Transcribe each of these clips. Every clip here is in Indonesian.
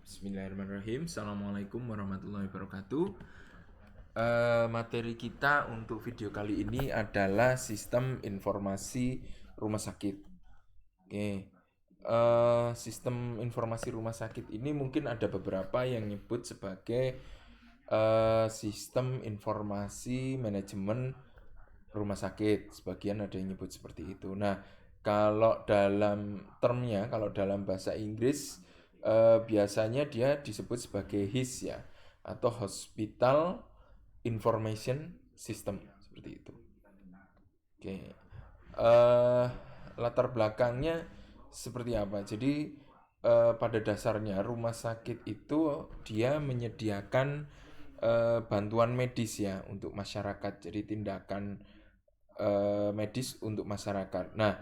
Bismillahirrahmanirrahim. Assalamualaikum warahmatullahi wabarakatuh. Materi kita untuk video kali ini adalah sistem informasi rumah sakit. Oke. Sistem informasi rumah sakit ini mungkin ada beberapa yang nyebut sebagai sistem informasi manajemen rumah sakit. Sebagian ada yang nyebut seperti itu. Nah, kalau dalam termnya, kalau dalam bahasa Inggris biasanya dia disebut sebagai HIS ya, atau Hospital Information System seperti itu. Oke. eh Latar belakangnya seperti apa? Jadi pada dasarnya rumah sakit itu dia menyediakan bantuan medis ya untuk masyarakat. Jadi tindakan medis untuk masyarakat. Nah,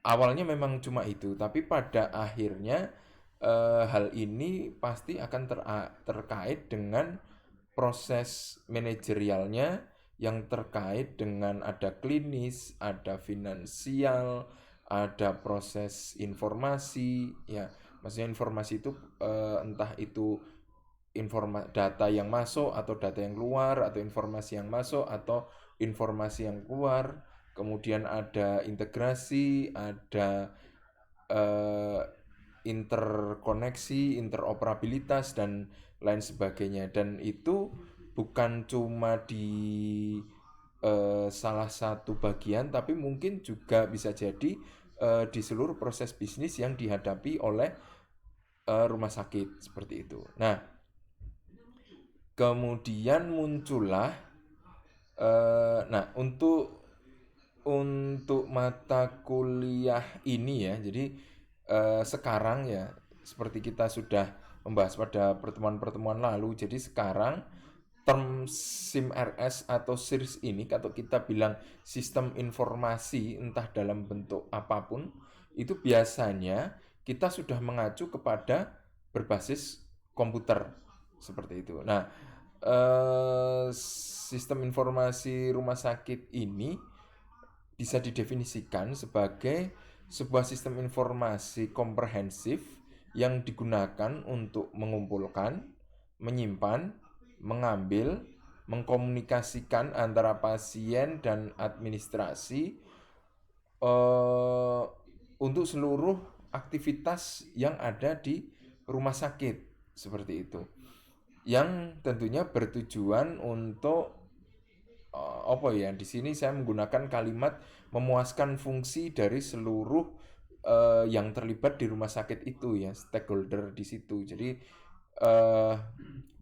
awalnya memang cuma itu, tapi pada akhirnya hal ini pasti akan terkait dengan proses manajerialnya yang terkait dengan ada klinis, ada finansial, ada proses informasi, ya. Maksudnya informasi itu entah itu data yang masuk atau data yang keluar, atau informasi yang masuk atau informasi yang keluar. Kemudian ada integrasi, ada eh, interkoneksi, interoperabilitas dan lain sebagainya. Dan itu bukan cuma di salah satu bagian, tapi mungkin juga bisa jadi di seluruh proses bisnis yang dihadapi oleh rumah sakit seperti itu. Nah, kemudian muncullah nah untuk mata kuliah ini ya. Jadi sekarang ya seperti kita sudah membahas pada pertemuan-pertemuan lalu. Jadi sekarang term SIMRS atau SIRS ini, atau kita bilang sistem informasi entah dalam bentuk apapun, itu biasanya kita sudah mengacu kepada berbasis komputer seperti itu. Nah, sistem informasi rumah sakit ini bisa didefinisikan sebagai sebuah sistem informasi komprehensif yang digunakan untuk mengumpulkan, menyimpan, mengambil, mengkomunikasikan antara pasien dan administrasi eh, untuk seluruh aktivitas yang ada di rumah sakit seperti itu, yang tentunya bertujuan untuk apa ya, di sini saya menggunakan kalimat memuaskan fungsi dari seluruh yang terlibat di rumah sakit itu ya, stakeholder di situ. Jadi eh,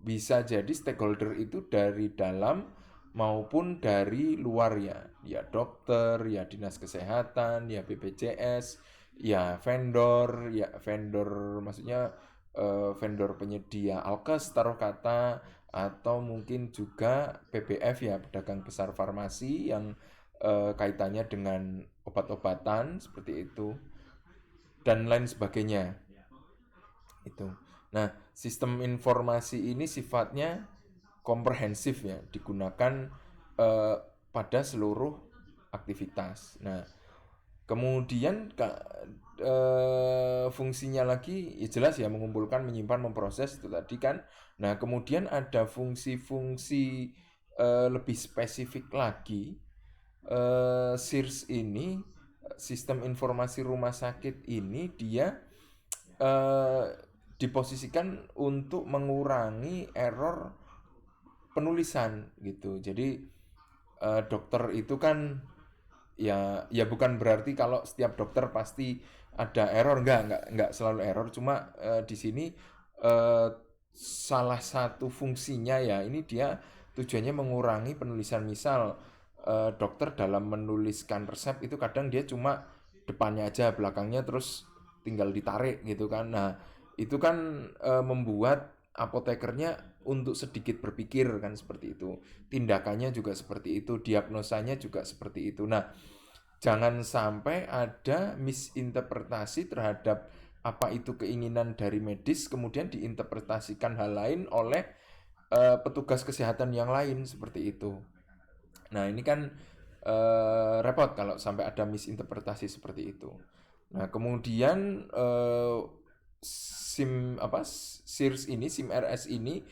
bisa jadi stakeholder itu dari dalam maupun dari luar ya, ya dokter, ya dinas kesehatan, ya BPJS, ya vendor maksudnya vendor penyedia alkes taruh kata, atau mungkin juga PBF ya, pedagang besar farmasi yang kaitannya dengan obat-obatan seperti itu dan lain sebagainya itu. Nah, sistem informasi ini sifatnya komprehensif ya, digunakan eh, pada seluruh aktivitas. Nah, kemudian fungsinya lagi ya jelas ya, mengumpulkan, menyimpan, memproses itu tadi kan. Nah, kemudian ada fungsi-fungsi lebih spesifik lagi. SIRS ini, sistem informasi rumah sakit ini, dia eh, diposisikan untuk mengurangi error penulisan gitu. Jadi dokter itu kan ya bukan berarti kalau setiap dokter pasti ada error, enggak selalu error, cuma di sini eh, salah satu fungsinya ya ini dia tujuannya mengurangi penulisan. Misal dokter dalam menuliskan resep itu kadang dia cuma depannya aja, belakangnya terus tinggal ditarik gitu kan. Nah, itu kan membuat apotekernya untuk sedikit berpikir kan seperti itu. Tindakannya juga seperti itu, diagnosanya juga seperti itu. Nah, jangan sampai ada misinterpretasi terhadap apa itu keinginan dari medis kemudian diinterpretasikan hal lain oleh petugas kesehatan yang lain seperti itu. Nah, ini kan repot kalau sampai ada misinterpretasi seperti itu. Nah, kemudian SIM RS ini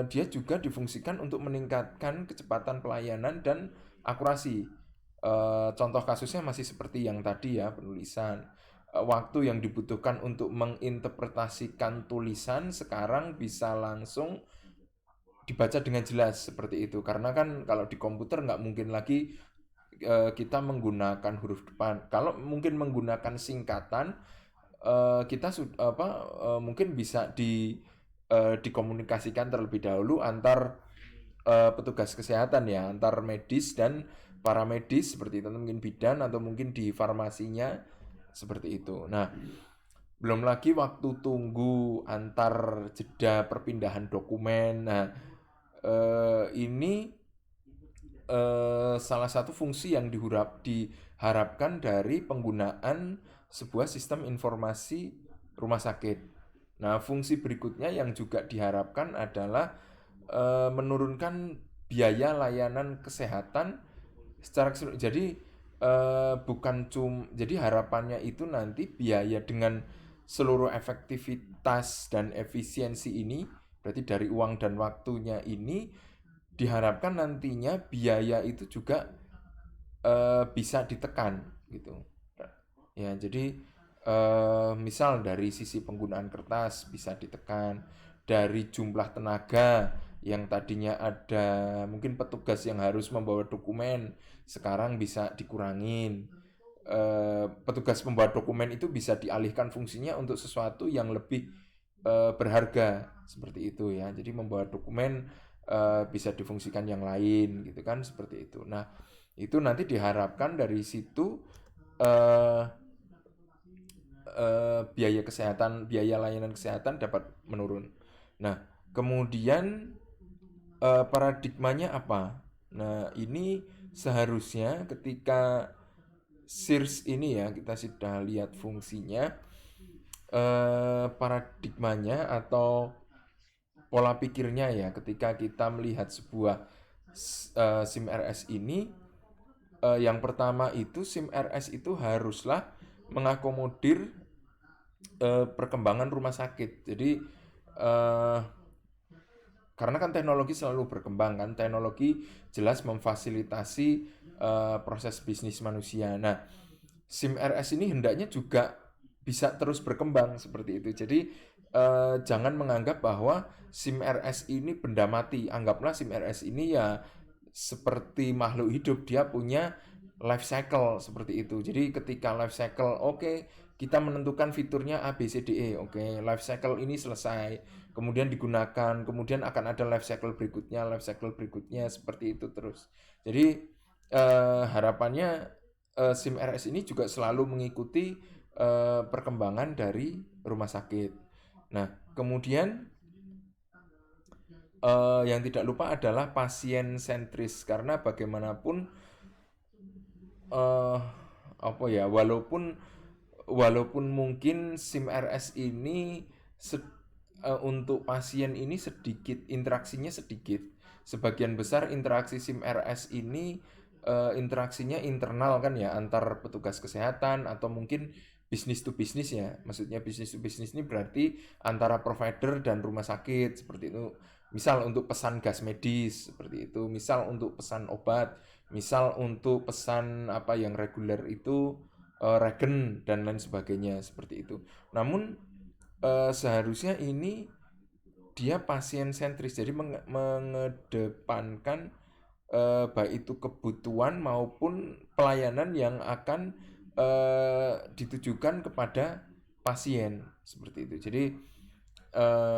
dia juga difungsikan untuk meningkatkan kecepatan pelayanan dan akurasi. Contoh kasusnya masih seperti yang tadi ya, penulisan. Waktu yang dibutuhkan untuk menginterpretasikan tulisan sekarang bisa langsung dibaca dengan jelas seperti itu. Karena kan kalau di komputer nggak mungkin lagi kita menggunakan huruf depan. Kalau mungkin menggunakan singkatan, kita mungkin bisa dikomunikasikan terlebih dahulu antar petugas kesehatan ya, antar medis dan paramedis seperti itu, mungkin bidan atau mungkin di farmasinya seperti itu. Nah, belum lagi waktu tunggu antar jeda perpindahan dokumen. Nah, ini salah satu fungsi yang diharapkan dari penggunaan sebuah sistem informasi rumah sakit. Nah, fungsi berikutnya yang juga diharapkan adalah menurunkan biaya layanan kesehatan secara keseluruhan. Jadi jadi harapannya itu nanti biaya dengan seluruh efektivitas dan efisiensi ini, berarti dari uang dan waktunya ini, diharapkan nantinya biaya itu juga bisa ditekan gitu. Ya, jadi misal dari sisi penggunaan kertas bisa ditekan, dari jumlah tenaga yang tadinya ada mungkin petugas yang harus membawa dokumen sekarang bisa dikurangin. Petugas pembawa dokumen itu bisa dialihkan fungsinya untuk sesuatu yang lebih berharga seperti itu ya. Jadi membawa dokumen bisa difungsikan yang lain gitu kan seperti itu. Nah, itu nanti diharapkan dari situ eh, biaya kesehatan, biaya layanan kesehatan dapat menurun. Nah, kemudian paradigmanya apa? Nah, ini seharusnya ketika SIRS ini ya kita sudah lihat fungsinya, paradigmanya atau pola pikirnya ya ketika kita melihat sebuah SIM RS ini, yang pertama itu SIM RS itu haruslah mengakomodir perkembangan rumah sakit. Jadi eh, karena kan teknologi selalu berkembang kan, teknologi jelas memfasilitasi proses bisnis manusia. Nah, SIM RS ini hendaknya juga bisa terus berkembang seperti itu. Jadi jangan menganggap bahwa SIM RS ini benda mati. Anggaplah SIM RS ini ya seperti makhluk hidup, dia punya life cycle seperti itu. Jadi ketika life cycle oke, kita menentukan fiturnya A B C D E. Oke, life cycle ini selesai. Kemudian digunakan, kemudian akan ada life cycle berikutnya seperti itu terus. Jadi harapannya SIM RS ini juga selalu mengikuti perkembangan dari rumah sakit. Nah, kemudian yang tidak lupa adalah pasien sentris karena bagaimanapun eh apa ya, walaupun mungkin SIM RS ini untuk pasien ini sedikit interaksinya sedikit. Sebagian besar interaksi SIM RS ini interaksinya internal kan ya antar petugas kesehatan atau mungkin bisnis to bisnis ya. Maksudnya bisnis to bisnis ini berarti antara provider dan rumah sakit seperti itu. Misal untuk pesan gas medis seperti itu, misal untuk pesan obat, misal untuk pesan apa yang reguler itu regen dan lain sebagainya seperti itu. Namun seharusnya ini dia pasien sentris, jadi mengedepankan baik itu kebutuhan maupun pelayanan yang akan ditujukan kepada pasien seperti itu. Jadi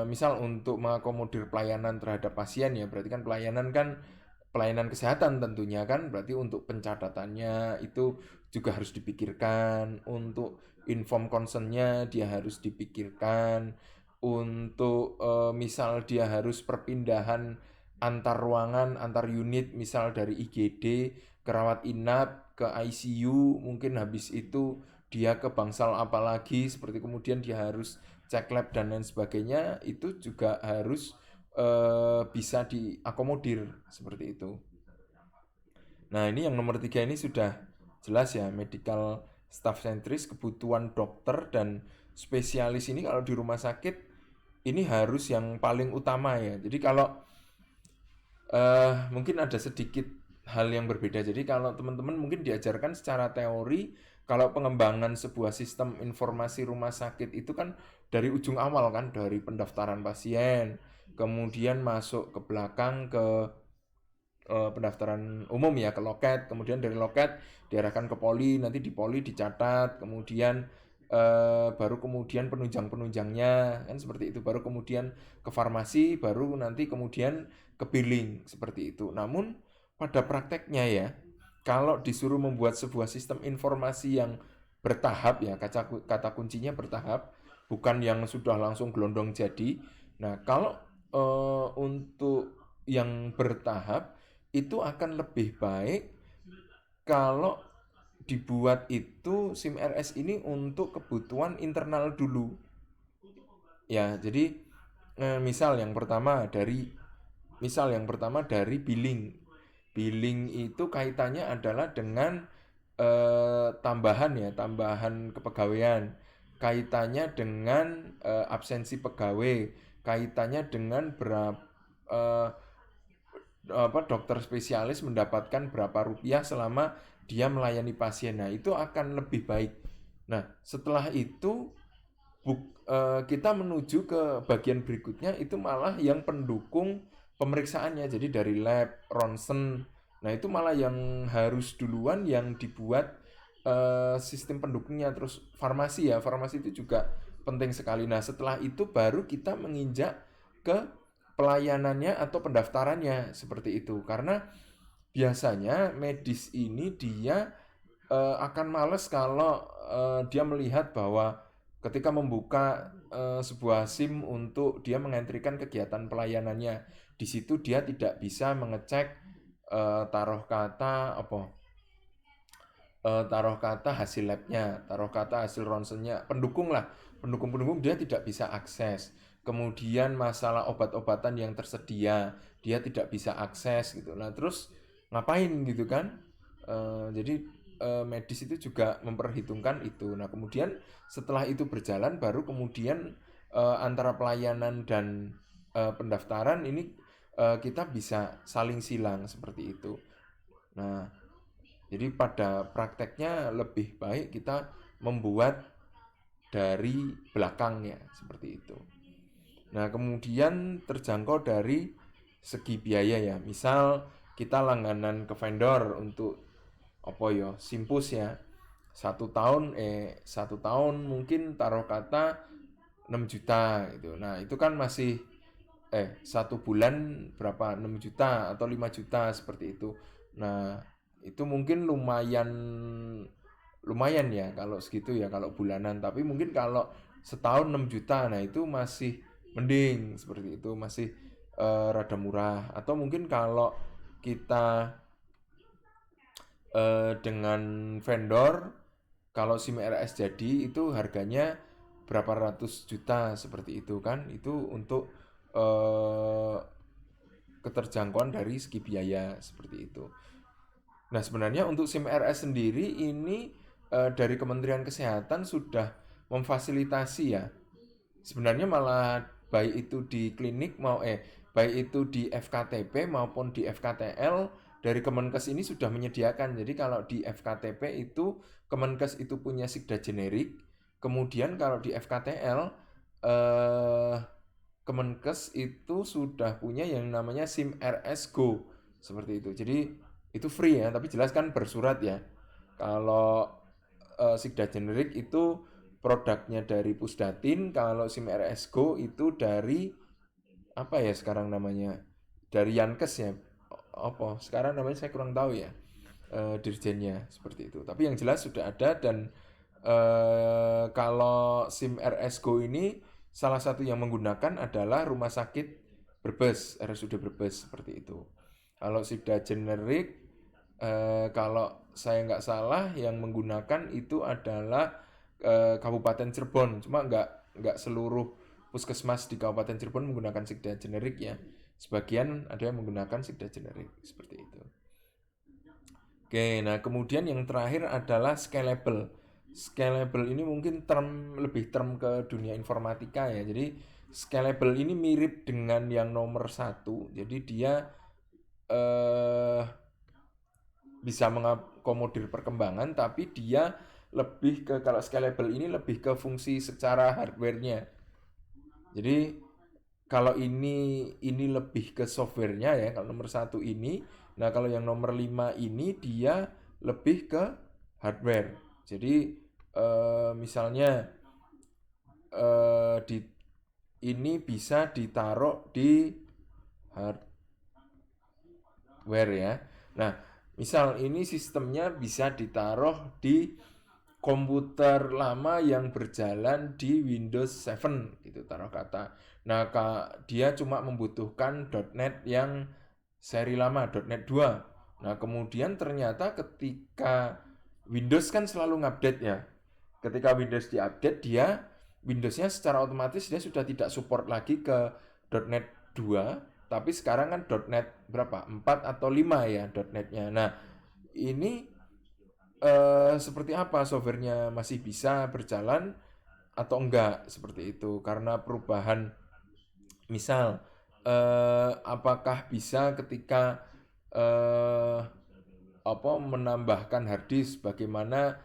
misal untuk mengakomodir pelayanan terhadap pasien ya, berarti kan pelayanan kesehatan tentunya kan, berarti untuk pencatatannya itu juga harus dipikirkan, untuk inform concernnya dia harus dipikirkan, untuk misal dia harus perpindahan antar ruangan, antar unit, misal dari IGD ke rawat inap ke ICU, mungkin habis itu dia ke bangsal apa lagi, seperti kemudian dia harus cek lab dan lain sebagainya, itu juga harus bisa diakomodir seperti itu. Nah, ini yang nomor 3 ini sudah jelas ya, medical staff sentris, kebutuhan dokter dan spesialis ini kalau di rumah sakit ini harus yang paling utama ya. Jadi kalau mungkin ada sedikit hal yang berbeda. Jadi kalau teman-teman mungkin diajarkan secara teori, kalau pengembangan sebuah sistem informasi rumah sakit itu kan dari ujung awal kan, dari pendaftaran pasien, kemudian masuk ke belakang ke pendaftaran umum ya, ke loket, kemudian dari loket diarahkan ke poli, nanti di poli dicatat, kemudian baru kemudian penunjang-penunjangnya kan seperti itu, baru kemudian ke farmasi, baru nanti kemudian ke billing seperti itu. Namun pada prakteknya ya, kalau disuruh membuat sebuah sistem informasi yang bertahap ya, kata kuncinya bertahap, bukan yang sudah langsung gelondong jadi. Nah, kalau untuk yang bertahap itu akan lebih baik kalau dibuat itu SIM RS ini untuk kebutuhan internal dulu. Ya, jadi misal yang pertama dari billing. Billing itu kaitannya adalah dengan tambahan kepegawaian, kaitannya dengan absensi pegawai, kaitannya dengan berapa dokter spesialis mendapatkan berapa rupiah selama dia melayani pasien. Nah, itu akan lebih baik. Nah, setelah itu kita menuju ke bagian berikutnya itu malah yang pendukung pemeriksaannya. Jadi dari lab, ronsen. Nah, itu malah yang harus duluan yang dibuat sistem pendukungnya. Terus farmasi ya, farmasi itu juga penting sekali. Nah, setelah itu baru kita menginjak ke pelayanannya atau pendaftarannya seperti itu. Karena biasanya medis ini dia akan males kalau dia melihat bahwa ketika membuka sebuah SIM untuk dia mengentrikan kegiatan pelayanannya, di situ dia tidak bisa mengecek taruh kata taruh kata hasil labnya, taruh kata hasil ronsennya, pendukung lah, pendukung dia tidak bisa akses. Kemudian masalah obat-obatan yang tersedia dia tidak bisa akses gitu. Nah terus ngapain gitu kan? Jadi medis itu juga memperhitungkan itu. Nah kemudian setelah itu berjalan baru kemudian antara pelayanan dan pendaftaran ini kita bisa saling silang seperti itu. Nah jadi pada prakteknya lebih baik kita membuat dari belakangnya seperti itu. Nah, kemudian terjangkau dari segi biaya ya. Misal kita langganan ke vendor untuk apa ya, simpus ya. Satu tahun mungkin taruh kata 6 juta gitu. Nah, itu kan masih satu bulan berapa 6 juta atau 5 juta seperti itu. Nah, itu mungkin lumayan lumayan ya kalau segitu ya kalau bulanan, tapi mungkin kalau setahun 6 juta nah itu masih mending seperti itu, masih rada murah. Atau mungkin kalau kita dengan vendor, kalau SIM RS jadi itu harganya berapa ratus juta seperti itu kan, itu untuk eh, keterjangkauan dari segi biaya seperti itu. Nah, sebenarnya untuk SIM RS sendiri ini dari Kementerian Kesehatan sudah memfasilitasi ya. Sebenarnya malah baik itu di klinik baik itu di FKTP maupun di FKTL dari Kemenkes ini sudah menyediakan. Jadi kalau di FKTP itu Kemenkes itu punya Sigda generik, kemudian kalau di FKTL eh, Kemenkes itu sudah punya yang namanya SIM RS Go seperti itu. Jadi itu free ya, tapi jelas kan bersurat ya. Kalau Sigda generik itu produknya dari Pusdatin, kalau SIM RS Go itu dari apa ya sekarang namanya? Dari Yankes ya. Apa? Sekarang namanya saya kurang tahu ya. Dirjennya seperti itu. Tapi yang jelas sudah ada dan kalau SIM RS Go ini salah satu yang menggunakan adalah Rumah Sakit Brebes, RSUD Brebes seperti itu. Kalau Sigda generik kalau saya nggak salah yang menggunakan itu adalah Kabupaten Cirebon. Cuma nggak seluruh puskesmas di Kabupaten Cirebon menggunakan Sigda generik ya. Sebagian ada yang menggunakan Sigda generik seperti itu. Oke, nah kemudian yang terakhir adalah scalable. Scalable ini mungkin lebih term ke dunia informatika ya. Jadi scalable ini mirip dengan yang nomor satu. Jadi dia eh, bisa mengakomodir perkembangan, tapi dia lebih ke, kalau scalable ini lebih ke fungsi secara hardware-nya. Jadi kalau ini lebih ke softwarenya ya, kalau nomor satu ini. Nah kalau yang nomor 5 ini dia lebih ke hardware. Jadi misalnya di ini bisa ditaruh di hardware ya. Nah misal ini sistemnya bisa ditaruh di komputer lama yang berjalan di Windows 7 gitu taruh kata. Nah, dia cuma membutuhkan .NET yang seri lama, .NET 2. Nah, kemudian ternyata ketika Windows kan selalu ngupdate ya. Ketika Windows diupdate, Windowsnya secara otomatis dia sudah tidak support lagi ke .NET 2, tapi sekarang kan .NET berapa? 4 atau 5 ya .NET-nya. Nah, ini seperti apa softwarenya masih bisa berjalan atau enggak seperti itu karena perubahan misal apakah bisa ketika eh, apa menambahkan hard disk bagaimana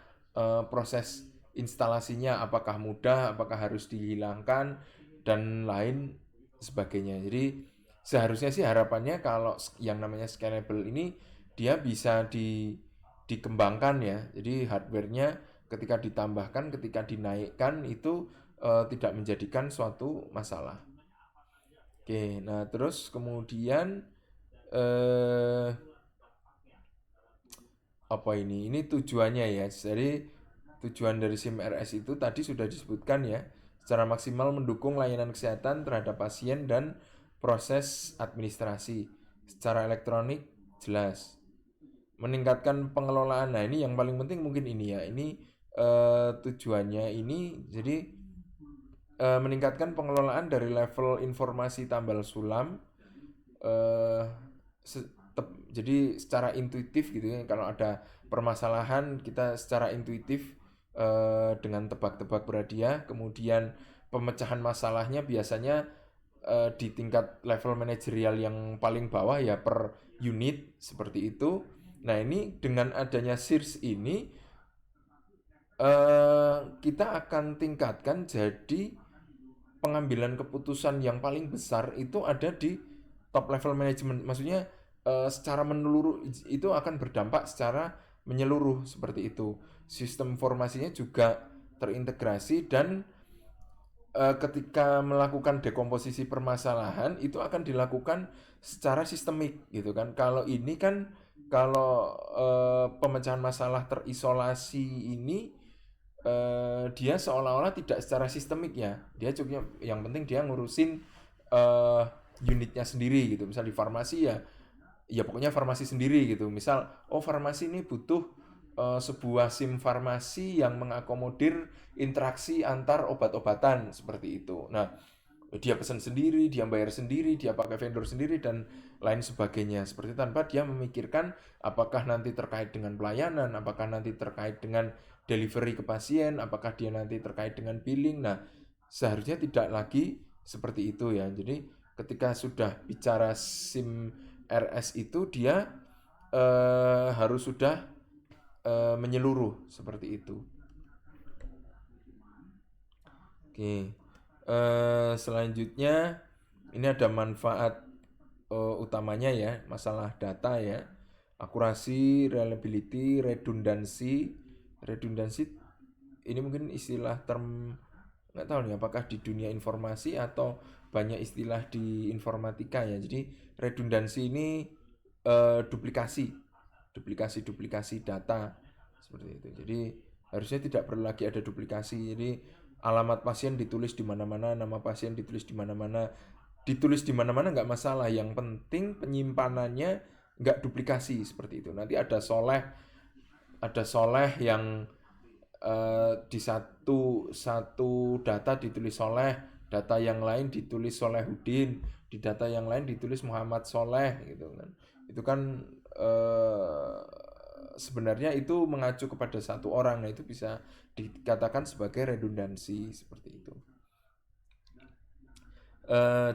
proses instalasinya apakah mudah apakah harus dihilangkan dan lain sebagainya. Jadi seharusnya sih harapannya kalau yang namanya scalable ini dia bisa dikembangkan ya. Jadi hardware-nya ketika ditambahkan, ketika dinaikkan itu tidak menjadikan suatu masalah. Oke, nah terus kemudian eh, apa ini? Ini tujuannya ya. Jadi tujuan dari SIM RS itu tadi sudah disebutkan ya. Secara maksimal mendukung layanan kesehatan terhadap pasien dan proses administrasi. Secara elektronik jelas. Meningkatkan pengelolaan. Nah, ini yang paling penting mungkin ini ya. Ini tujuannya ini jadi meningkatkan pengelolaan dari level informasi tambal sulam eh, jadi secara intuitif gitu ya kalau ada permasalahan kita secara intuitif dengan tebak-tebak berhadiah kemudian pemecahan masalahnya biasanya di tingkat level manajerial yang paling bawah ya per unit seperti itu. Nah ini dengan adanya SIRS ini kita akan tingkatkan jadi pengambilan keputusan yang paling besar itu ada di top level management. Maksudnya secara menyeluruh itu akan berdampak secara menyeluruh seperti itu. Sistem informasinya juga terintegrasi dan ketika melakukan dekomposisi permasalahan itu akan dilakukan secara sistemik gitu kan. Kalau ini kan kalau pemecahan masalah terisolasi ini dia seolah-olah tidak secara sistemik ya. Dia cuma yang penting dia ngurusin eh, unitnya sendiri gitu. Misal di farmasi ya, ya pokoknya farmasi sendiri gitu. Misal, oh farmasi ini butuh sebuah SIM farmasi yang mengakomodir interaksi antar obat-obatan seperti itu. Nah, dia pesan sendiri, dia bayar sendiri, dia pakai vendor sendiri dan lain sebagainya. Seperti tanpa dia memikirkan apakah nanti terkait dengan pelayanan, apakah nanti terkait dengan delivery ke pasien, apakah dia nanti terkait dengan billing. Nah, seharusnya tidak lagi seperti itu ya. Jadi ketika sudah bicara SIM RS itu dia harus sudah menyeluruh seperti itu. Oke. Selanjutnya ini ada manfaat utamanya ya, masalah data ya. Akurasi, reliability, redundansi. Redundansi ini mungkin istilah term nggak tahu nih apakah di dunia informasi atau banyak istilah di informatika ya. Jadi redundansi ini duplikasi, duplikasi data seperti itu. Jadi harusnya tidak perlu lagi ada duplikasi. Jadi alamat pasien ditulis di mana-mana, nama pasien ditulis di mana-mana, ditulis di mana-mana nggak masalah. Yang penting penyimpanannya nggak duplikasi seperti itu. Nanti ada soleh yang di satu data ditulis Soleh, data yang lain ditulis Solehudin, di data yang lain ditulis Muhammad Soleh gitu kan. Itu kan sebenarnya itu mengacu kepada satu orang, nah itu bisa dikatakan sebagai redundansi seperti itu.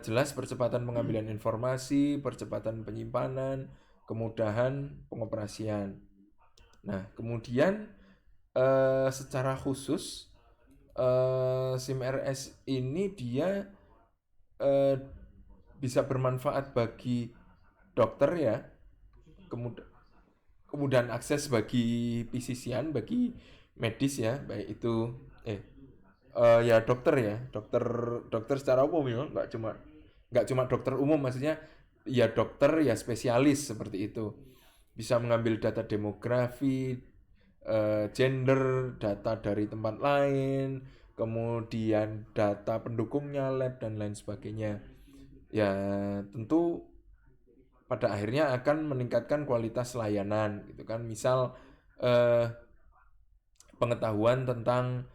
Jelas percepatan pengambilan informasi, percepatan penyimpanan, kemudahan pengoperasian. Nah, kemudian secara khusus SIM RS ini dia eh, bisa bermanfaat bagi dokter ya, kemudahan akses bagi physician, bagi medis ya, baik itu ya dokter ya, dokter dokter secara umum ya, nggak cuma dokter umum, maksudnya ya dokter ya spesialis seperti itu, bisa mengambil data demografi, gender, data dari tempat lain, kemudian data pendukungnya, lab dan lain sebagainya. Ya tentu pada akhirnya akan meningkatkan kualitas layanan gitu kan. Misal eh, pengetahuan tentang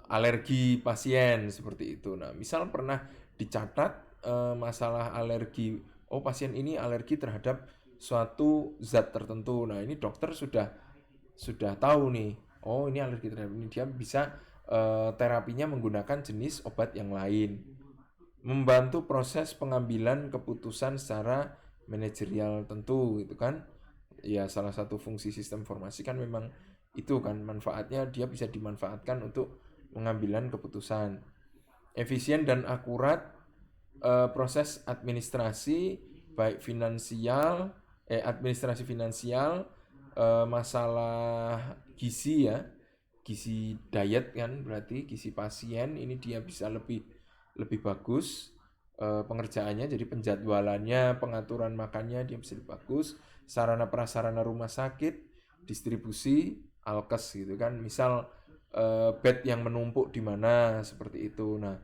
alergi pasien seperti itu. Nah, misal pernah dicatat masalah alergi, oh pasien ini alergi terhadap suatu zat tertentu. Nah, ini dokter sudah tahu nih, oh ini alergi terhadap ini, dia bisa terapinya menggunakan jenis obat yang lain. Membantu proses pengambilan keputusan secara manajerial tentu gitu kan. Ya salah satu fungsi sistem informasi kan memang itu kan, manfaatnya dia bisa dimanfaatkan untuk pengambilan keputusan. Efisien dan akurat proses administrasi baik finansial, administrasi finansial, masalah gizi ya, gizi diet kan, berarti gizi pasien ini dia bisa lebih lebih bagus pengerjaannya, jadi penjadwalannya, pengaturan makannya dia bisa lebih bagus, sarana prasarana rumah sakit, distribusi alkes gitu kan, misal bed yang menumpuk di mana seperti itu. Nah,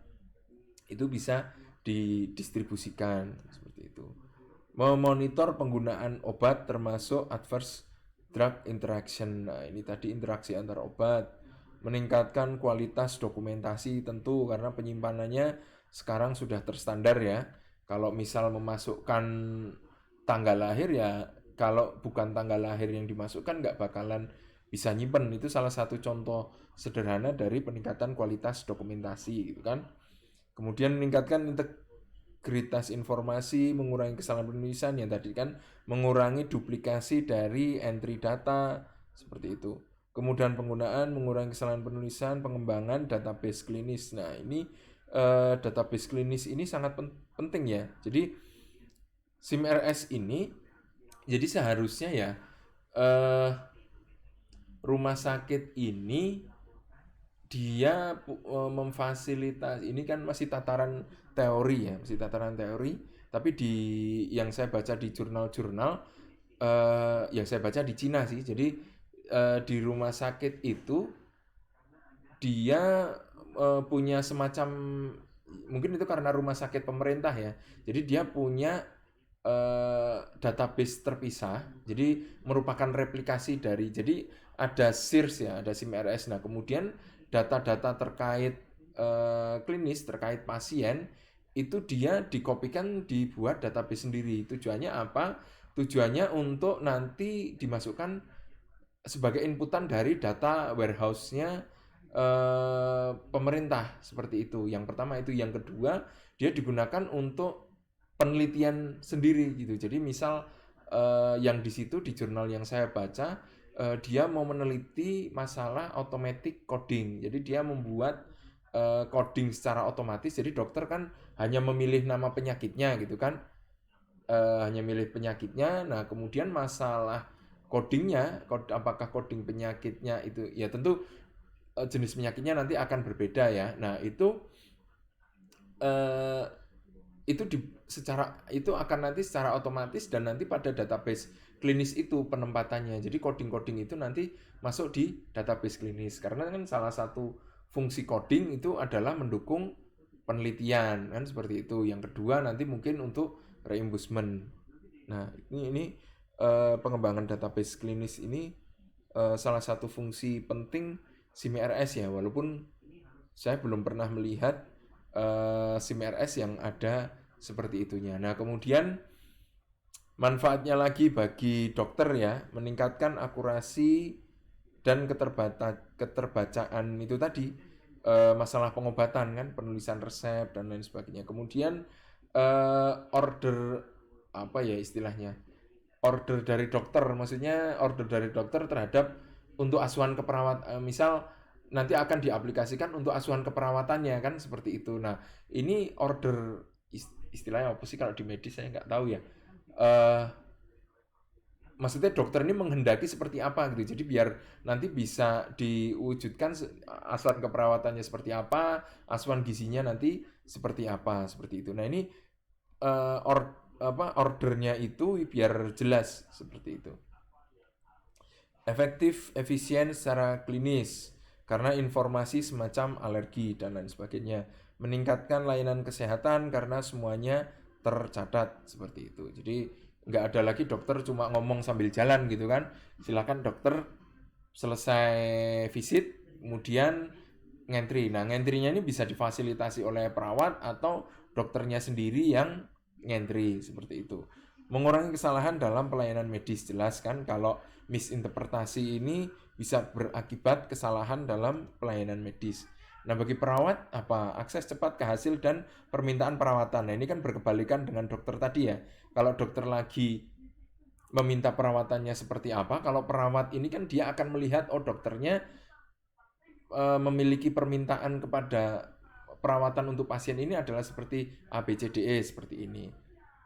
itu bisa didistribusikan seperti itu. Memonitor penggunaan obat termasuk adverse drug interaction. Nah, ini tadi interaksi antar obat. Meningkatkan kualitas dokumentasi tentu karena penyimpanannya sekarang sudah terstandar ya. Kalau misal memasukkan tanggal lahir ya, kalau bukan tanggal lahir yang dimasukkan nggak bakalan bisa nyimpen. Itu salah satu contoh sederhana dari peningkatan kualitas dokumentasi gitu kan. Kemudian meningkatkan integritas informasi, mengurangi kesalahan penulisan yang tadi kan, mengurangi duplikasi dari entry data seperti itu. Kemudian penggunaan, mengurangi kesalahan penulisan, pengembangan database klinis. Nah, ini database klinis ini sangat penting ya. Jadi SIM RS ini jadi seharusnya ya eh, rumah sakit ini dia memfasilitasi, ini kan masih tataran teori ya, masih tataran teori, tapi di yang saya baca di jurnal-jurnal, yang saya baca di Cina sih, jadi di rumah sakit itu dia punya semacam, mungkin itu karena rumah sakit pemerintah ya, jadi dia punya database terpisah, jadi merupakan replikasi dari, jadi ada SIRS ya, ada SIM RS. Nah, kemudian data-data terkait klinis, terkait pasien, itu dia dikopikan, dibuat database sendiri. Tujuannya apa? Tujuannya untuk nanti dimasukkan sebagai inputan dari data warehouse-nya pemerintah seperti itu. Yang pertama itu, yang kedua dia digunakan untuk penelitian sendiri gitu. Jadi misal yang di situ di jurnal yang saya baca dia mau meneliti masalah automatic coding. Jadi dia membuat coding secara otomatis. Jadi dokter kan hanya memilih nama penyakitnya gitu kan. Hanya milih penyakitnya. Nah, kemudian masalah codingnya, apakah coding penyakitnya itu ya tentu jenis penyakitnya nanti akan berbeda ya. Nah, eh, itu akan nanti secara otomatis, dan nanti pada database klinis itu penempatannya. Jadi coding-coding itu nanti masuk di database klinis, karena kan salah satu fungsi coding itu adalah mendukung penelitian kan seperti itu. Yang kedua nanti mungkin untuk reimbursement. Nah, ini pengembangan database klinis ini salah satu fungsi penting SIM RS ya, walaupun saya belum pernah melihat SIM RS yang ada seperti itunya. Nah, kemudian manfaatnya lagi bagi dokter ya, meningkatkan akurasi dan keterbacaan itu tadi, masalah pengobatan kan, penulisan resep dan lain sebagainya. Kemudian order apa ya istilahnya, order dari dokter, maksudnya order dari dokter terhadap untuk asuhan keperawat, misal nanti akan diaplikasikan untuk asuhan keperawatannya kan seperti itu. Nah ini order istilahnya apa sih kalau di medis saya nggak tahu ya. Eh Maksudnya dokter ini menghendaki seperti apa gitu. Jadi biar nanti bisa diwujudkan asuhan keperawatannya seperti apa, asuhan gizinya nanti seperti apa, seperti itu. Nah ini ordernya itu biar jelas seperti itu. Efektif, efisien secara klinis karena informasi semacam alergi dan lain sebagainya. Meningkatkan layanan kesehatan karena semuanya tercatat seperti itu. Jadi nggak ada lagi dokter cuma ngomong sambil jalan gitu kan. Silakan dokter selesai visit kemudian ngentri. Nah, ngentrinya ini bisa difasilitasi oleh perawat atau dokternya sendiri yang ngentri seperti itu. Mengurangi kesalahan dalam pelayanan medis, jelas kan kalau misinterpretasi ini bisa berakibat kesalahan dalam pelayanan medis. Nah, bagi perawat apa? Akses cepat ke hasil dan permintaan perawatan. Nah, ini kan berkebalikan dengan dokter tadi ya. Kalau dokter lagi meminta perawatannya seperti apa, kalau perawat ini kan dia akan melihat oh dokternya memiliki permintaan kepada perawatan untuk pasien ini adalah seperti ABCDE seperti ini.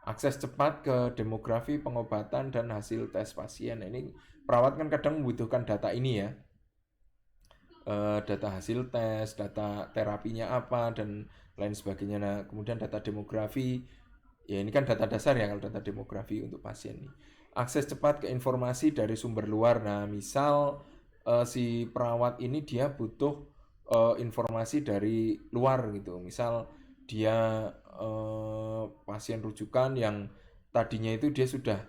Akses cepat ke demografi pengobatan dan hasil tes pasien. Nah, ini perawat kan kadang membutuhkan data ini ya. Data hasil tes, data terapinya apa dan lain sebagainya. Nah, kemudian data demografi. Ya ini kan data dasar ya kalau data demografi untuk pasien nih. Akses cepat ke informasi dari sumber luar. Nah, misal si perawat ini dia butuh informasi dari luar gitu. Misal dia pasien rujukan yang tadinya itu dia sudah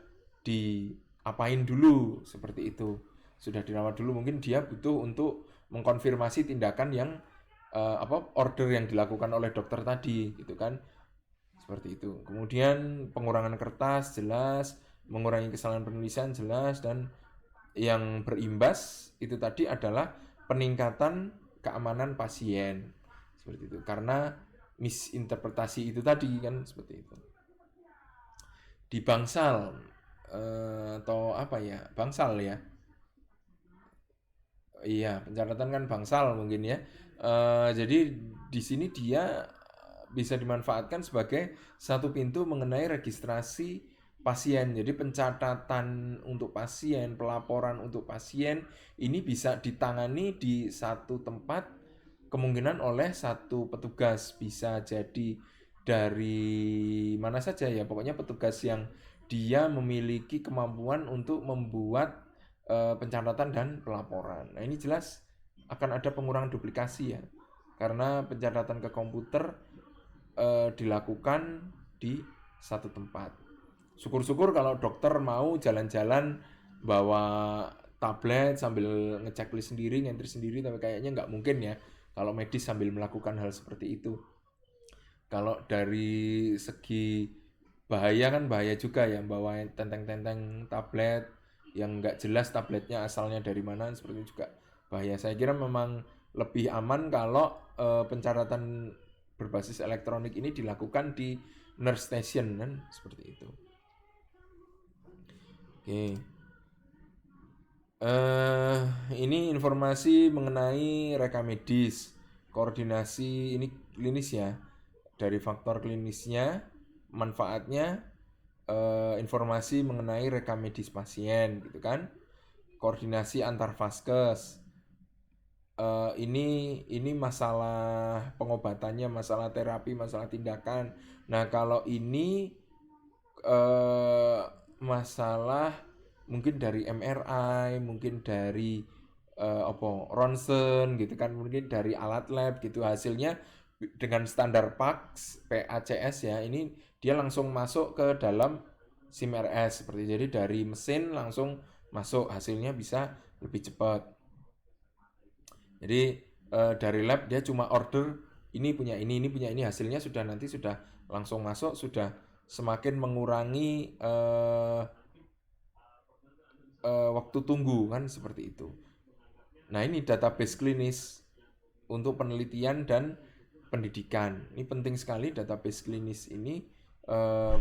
diapain dulu seperti itu. Sudah dirawat dulu, mungkin dia butuh untuk mengkonfirmasi tindakan yang order yang dilakukan oleh dokter tadi gitu kan. Seperti itu. Kemudian pengurangan kertas jelas, mengurangi kesalahan penulisan jelas, dan yang berimbas itu tadi adalah peningkatan keamanan pasien. Seperti itu. Karena misinterpretasi itu tadi kan seperti itu. Di bangsal atau apa ya? Bangsal ya. Iya, pencatatan kan bangsal mungkin ya. Jadi di sini dia bisa dimanfaatkan sebagai satu pintu mengenai registrasi pasien. Jadi pencatatan untuk pasien, pelaporan untuk pasien ini bisa ditangani di satu tempat, kemungkinan oleh satu petugas. Bisa jadi dari mana saja ya, pokoknya petugas yang dia memiliki kemampuan untuk membuat pencatatan dan pelaporan. Nah, ini jelas akan ada pengurangan duplikasi ya. Karena pencatatan ke komputer dilakukan di satu tempat. Syukur-syukur kalau dokter mau jalan-jalan bawa tablet sambil ngecek list sendiri, ngentri sendiri, tapi kayaknya nggak mungkin ya kalau medis sambil melakukan hal seperti itu. Kalau dari segi bahaya kan bahaya juga ya, bawa tenteng-tenteng tablet yang nggak jelas tabletnya asalnya dari mana, seperti itu juga bahaya. Saya kira memang lebih aman kalau pencatatan berbasis elektronik ini dilakukan di nurse station kan seperti itu. Oke. Ini informasi mengenai rekam medis, koordinasi ini klinis ya. Dari faktor klinisnya, manfaatnya, informasi mengenai rekam medis pasien gitu kan. Koordinasi antar vaskes. Ini masalah pengobatannya, masalah terapi, masalah tindakan. Nah, kalau ini masalah mungkin dari MRI, mungkin dari ronsen gitu kan, mungkin dari alat lab gitu, hasilnya dengan standar PACS ya, ini dia langsung masuk ke dalam SIM RS seperti, jadi dari mesin langsung masuk, hasilnya bisa lebih cepat. Jadi dari lab dia cuma order ini punya ini punya ini, hasilnya sudah nanti sudah langsung masuk, sudah semakin mengurangi waktu tunggu kan seperti itu. Nah, ini database klinis untuk penelitian dan pendidikan. Ini penting sekali database klinis ini, eh,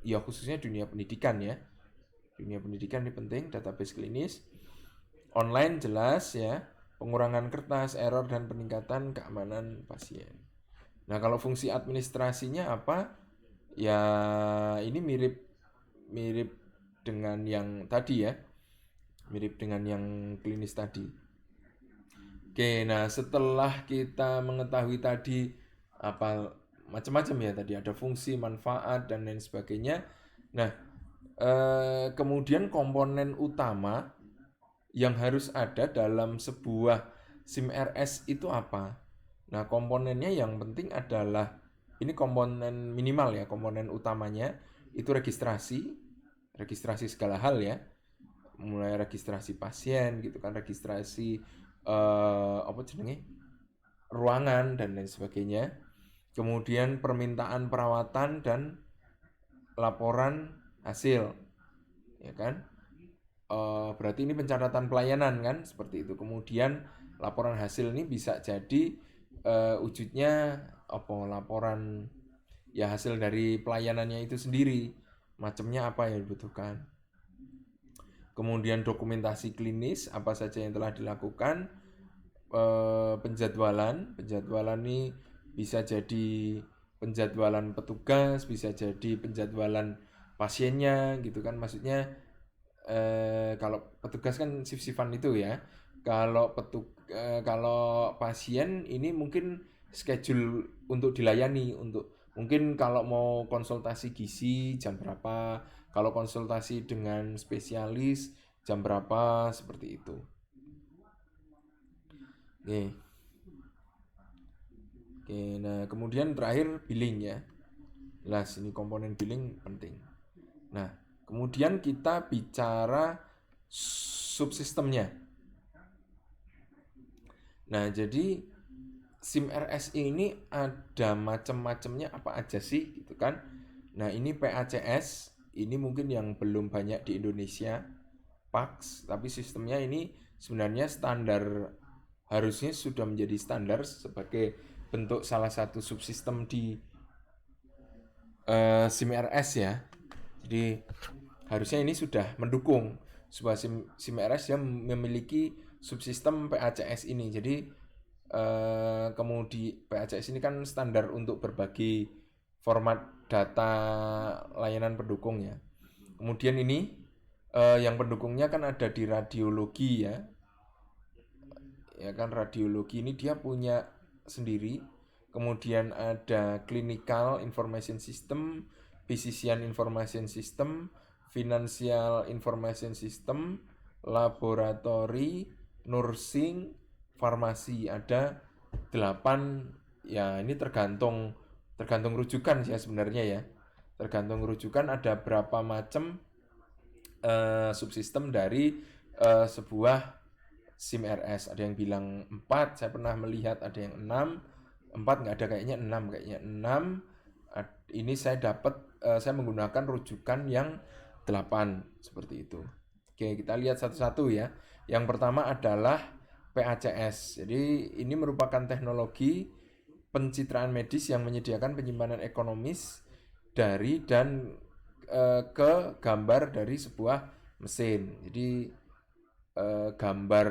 ya khususnya dunia pendidikan ya. Dunia pendidikan ini penting, database klinis. Online jelas ya, pengurangan kertas, error dan peningkatan keamanan pasien. Nah, kalau fungsi administrasinya apa? Ya, ini mirip mirip dengan yang tadi ya, mirip dengan yang klinis tadi. Oke, nah setelah kita mengetahui tadi apa macam-macam ya, tadi ada fungsi, manfaat dan lain sebagainya. Nah, kemudian komponen utama yang harus ada dalam sebuah SIM RS itu apa? Nah, komponennya yang penting adalah ini komponen minimal ya, komponen utamanya itu registrasi segala hal ya, mulai registrasi pasien gitu kan, registrasi apa jenenge ruangan dan lain sebagainya. Kemudian permintaan perawatan dan laporan hasil, ya kan? Berarti ini pencatatan pelayanan kan, seperti itu. Kemudian laporan hasil ini bisa jadi wujudnya apa laporan ya hasil dari pelayanannya itu sendiri, macamnya apa yang dibutuhkan. Kemudian dokumentasi klinis apa saja yang telah dilakukan, penjadwalan ini bisa jadi penjadwalan petugas, bisa jadi penjadwalan pasiennya gitu kan, maksudnya kalau petugas kan shift-shiftan itu ya, kalau pasien ini mungkin schedule untuk dilayani, untuk mungkin kalau mau konsultasi gizi jam berapa, kalau konsultasi dengan spesialis jam berapa, seperti itu. Oke. Oke, nah kemudian terakhir billing ya. Jelas ini komponen billing penting. Nah, kemudian kita bicara subsistemnya. Nah, jadi SIM RSI ini ada macam-macamnya apa aja sih gitu kan. Nah, ini PACS, ini mungkin yang belum banyak di Indonesia. PAX, tapi sistemnya ini sebenarnya standar, harusnya sudah menjadi standar sebagai bentuk salah satu subsistem di SIM RS ya. Jadi harusnya ini sudah mendukung sebuah SIM RS yang memiliki subsistem PACS ini. Jadi kemudian PACS ini kan standar untuk berbagi format data layanan pendukung ya. Kemudian ini yang pendukungnya kan ada di radiologi ya. Ya kan, radiologi ini dia punya sendiri. Kemudian ada clinical information system, physician information system, financial information system, laboratory, nursing, farmasi. Ada 8 ya, ini tergantung rujukan sih ya sebenarnya ya. Tergantung rujukan ada berapa macam subsistem dari sebuah SIM RS. Ada yang bilang 4, saya pernah melihat ada yang 6. 4 nggak ada, kayaknya 6. Ini saya dapat, saya menggunakan rujukan yang 8, seperti itu. Oke, kita lihat satu-satu ya. Yang pertama adalah PACS. Jadi ini merupakan teknologi pencitraan medis yang menyediakan penyimpanan ekonomis dari dan ke gambar dari sebuah mesin. Jadi gambar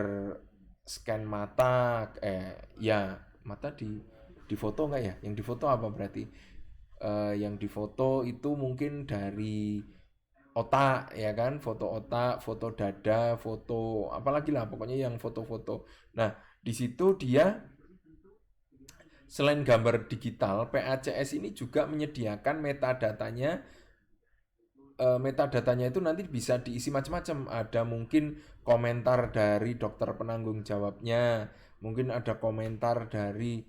scan mata, ya mata di foto nggak ya? Yang difoto apa berarti? Yang difoto itu mungkin dari otak ya kan, foto otak, foto dada, foto apalagi lah pokoknya yang foto-foto. Nah, di situ dia selain gambar digital, PACS ini juga menyediakan metadatanya. Metadatanya itu nanti bisa diisi macam-macam. Ada mungkin komentar dari dokter penanggung jawabnya, mungkin ada komentar dari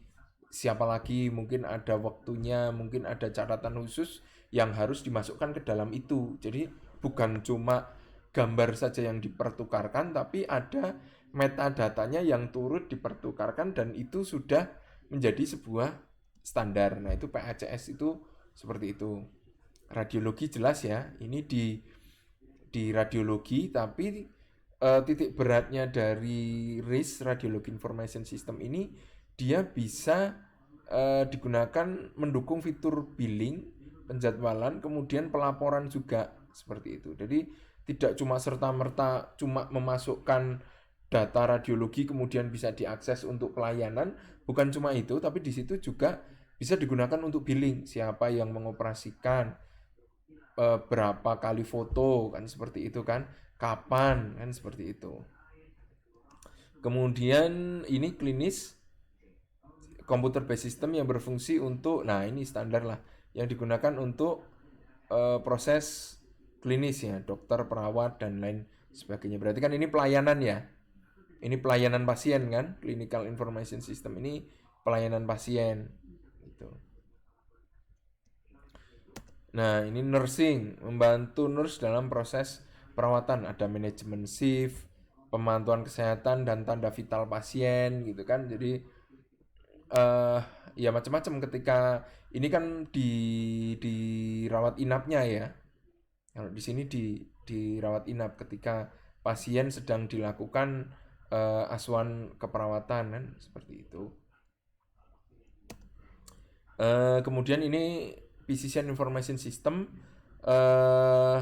siapa lagi, mungkin ada waktunya, mungkin ada catatan khusus yang harus dimasukkan ke dalam itu. Jadi bukan cuma gambar saja yang dipertukarkan, tapi ada metadatanya yang turut dipertukarkan dan itu sudah menjadi sebuah standar. Nah, itu PACS itu seperti itu. Radiologi jelas ya, ini di radiologi, tapi titik beratnya dari RIS Radiology Information System ini, dia bisa digunakan mendukung fitur billing, penjadwalan, kemudian pelaporan juga seperti itu. Jadi tidak cuma serta-merta cuma memasukkan data radiologi kemudian bisa diakses untuk pelayanan, bukan cuma itu, tapi di situ juga bisa digunakan untuk billing, siapa yang mengoperasikan, berapa kali foto kan seperti itu kan, kapan kan seperti itu. Kemudian ini klinis computer based system yang berfungsi untuk, nah ini standar lah yang digunakan untuk proses klinis ya, dokter, perawat dan lain sebagainya. Berarti kan ini pelayanan ya. Ini pelayanan pasien kan, clinical information system ini pelayanan pasien gitu. Nah, ini nursing, membantu nurse dalam proses perawatan, ada manajemen shift, pemantauan kesehatan dan tanda vital pasien gitu kan. Jadi eh ya macam-macam ketika ini kan di rawat inapnya ya. Kalau di sini dirawat inap ketika pasien sedang dilakukan asuhan keperawatan kan seperti itu. Kemudian ini Physician Information System eh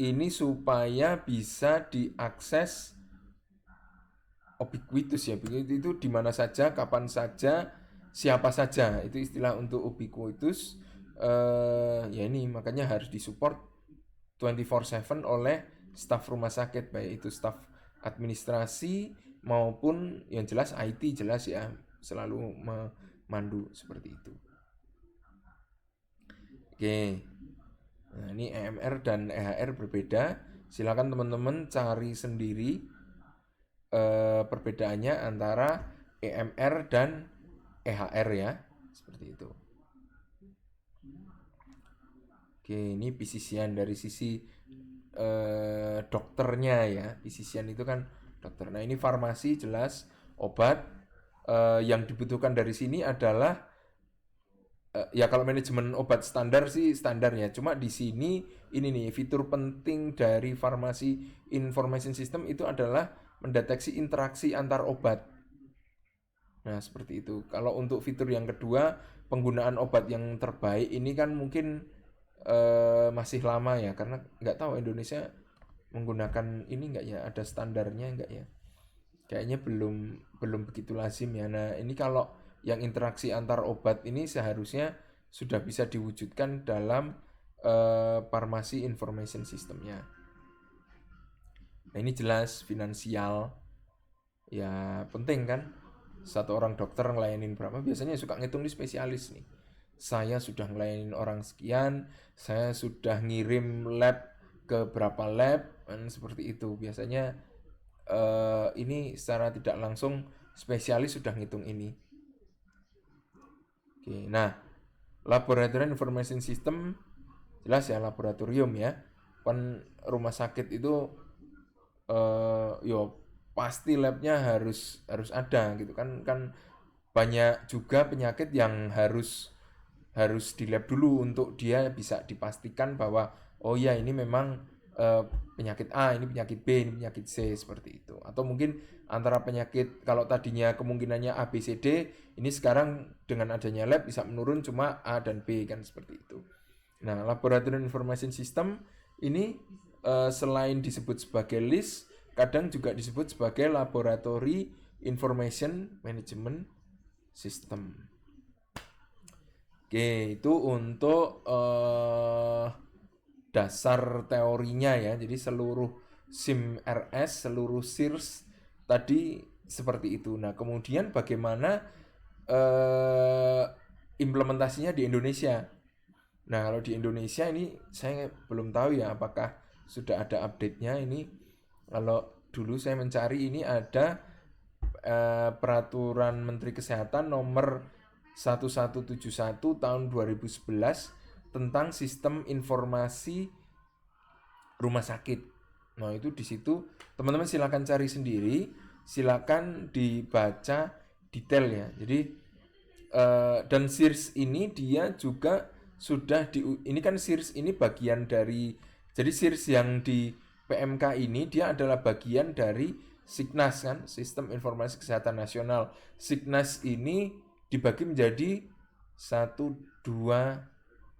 ini supaya bisa diakses ubiquitous ya, begitu itu di mana saja, kapan saja, siapa saja, itu istilah untuk ubiquitous. Ya ini makanya harus disupport 24/7 oleh staf rumah sakit, baik itu staf administrasi maupun yang jelas IT jelas ya, selalu memandu seperti itu. Oke, nah ini EMR dan EHR berbeda, silakan teman-teman cari sendiri perbedaannya antara EMR dan EHR ya, seperti itu. Oke, ini physician dari sisi dokternya ya. Physician itu kan dokter. Nah, ini farmasi jelas obat. Yang dibutuhkan dari sini adalah ya kalau manajemen obat standar sih standar ya. Cuma di sini ini nih fitur penting dari farmasi information system itu adalah mendeteksi interaksi antar obat. Nah, seperti itu. Kalau untuk fitur yang kedua, penggunaan obat yang terbaik ini kan mungkin masih lama ya, karena nggak tahu Indonesia menggunakan ini nggak ya, ada standarnya nggak ya? Kayaknya belum belum begitu lazim ya. Nah, ini kalau yang interaksi antar obat ini seharusnya sudah bisa diwujudkan dalam farmasi information systemnya. Nah, ini jelas finansial ya penting kan. Satu orang dokter ngelayanin berapa, biasanya suka ngitung di spesialis nih. Saya sudah ngelayanin orang sekian, saya sudah ngirim lab ke berapa lab, kan seperti itu. Biasanya ini secara tidak langsung spesialis sudah ngitung ini. Oke, nah laboratorium information system jelas ya laboratorium ya. Kan rumah sakit itu yo pasti labnya harus ada gitu kan, banyak juga penyakit yang harus di lab dulu untuk dia bisa dipastikan bahwa oh ya ini memang penyakit A, ini penyakit B, ini penyakit C seperti itu. Atau mungkin antara penyakit kalau tadinya kemungkinannya A, B, C, D, ini sekarang dengan adanya lab bisa menurun cuma A dan B kan seperti itu. Nah, laboratorium information system ini selain disebut sebagai LIS, kadang juga disebut sebagai laboratory information management system. Oke, itu untuk dasar teorinya ya. Jadi seluruh SIM-RS, seluruh SIRS tadi seperti itu. Nah, kemudian bagaimana implementasinya di Indonesia? Nah, kalau di Indonesia ini saya belum tahu ya apakah sudah ada update-nya ini. Kalau dulu saya mencari ini ada peraturan Menteri Kesehatan nomor 1171 tahun 2011 tentang sistem informasi rumah sakit. Nah, itu di situ teman-teman silakan cari sendiri, silakan dibaca detail ya. Jadi dan SIRS ini dia juga sudah ini kan SIRS ini bagian dari, jadi SIRS yang di PMK ini dia adalah bagian dari Signas kan, Sistem Informasi Kesehatan Nasional. Signas ini dibagi menjadi satu, dua,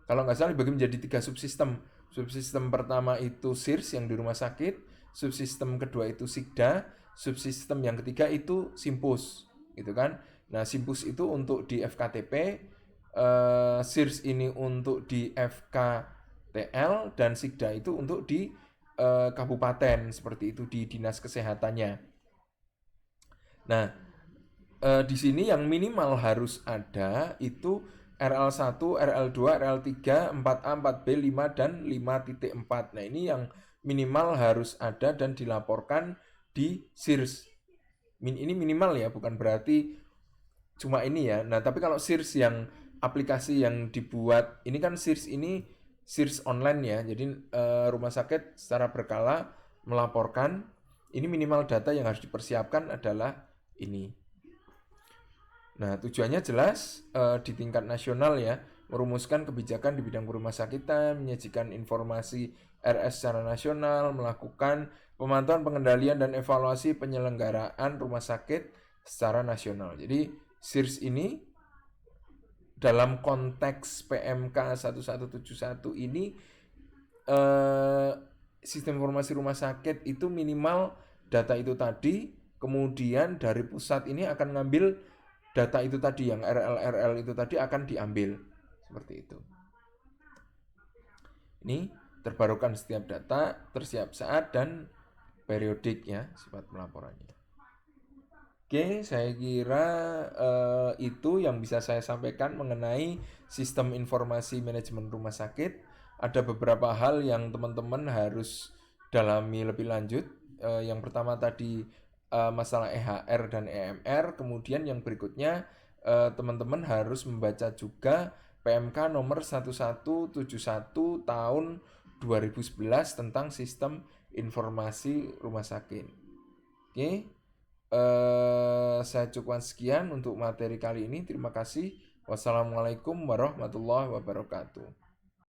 kalau nggak salah dibagi menjadi 3 subsistem. Subsistem pertama itu SIRS yang di rumah sakit, subsistem kedua itu Sigda, subsistem yang ketiga itu Simpus, gitu kan. Nah, Simpus itu untuk di FKTP, SIRS ini untuk di FKTL, dan Sigda itu untuk di kabupaten, seperti itu di dinas kesehatannya. Nah, di sini yang minimal harus ada itu RL1, RL2, RL3, 4A, 4B, 5, dan 5.4. Nah, ini yang minimal harus ada dan dilaporkan di SIRS. Ini minimal ya, bukan berarti cuma ini ya. Nah, tapi kalau SIRS yang aplikasi yang dibuat, ini kan SIRS ini SIRS online ya. Jadi rumah sakit secara berkala melaporkan, ini minimal data yang harus dipersiapkan adalah ini. Nah, tujuannya jelas di tingkat nasional ya, merumuskan kebijakan di bidang rumah sakitan, menyajikan informasi RS secara nasional, melakukan pemantauan, pengendalian, dan evaluasi penyelenggaraan rumah sakit secara nasional. Jadi, SIRS ini dalam konteks PMK 1171 ini sistem informasi rumah sakit itu minimal data itu tadi, kemudian dari pusat ini akan ngambil data itu tadi, yang RL itu tadi akan diambil seperti itu. Ini terbarukan setiap data, tersiap saat, dan periodik ya sifat pelaporannya. Oke, saya kira itu yang bisa saya sampaikan mengenai sistem informasi manajemen rumah sakit. Ada beberapa hal yang teman-teman harus dalami lebih lanjut. Yang pertama tadi masalah EHR dan EMR. Kemudian yang berikutnya teman-teman harus membaca juga PMK nomor 1171 tahun 2011 tentang sistem informasi rumah sakit. Oke. Saya cukupkan sekian untuk materi kali ini. Terima kasih. Wassalamualaikum warahmatullahi wabarakatuh.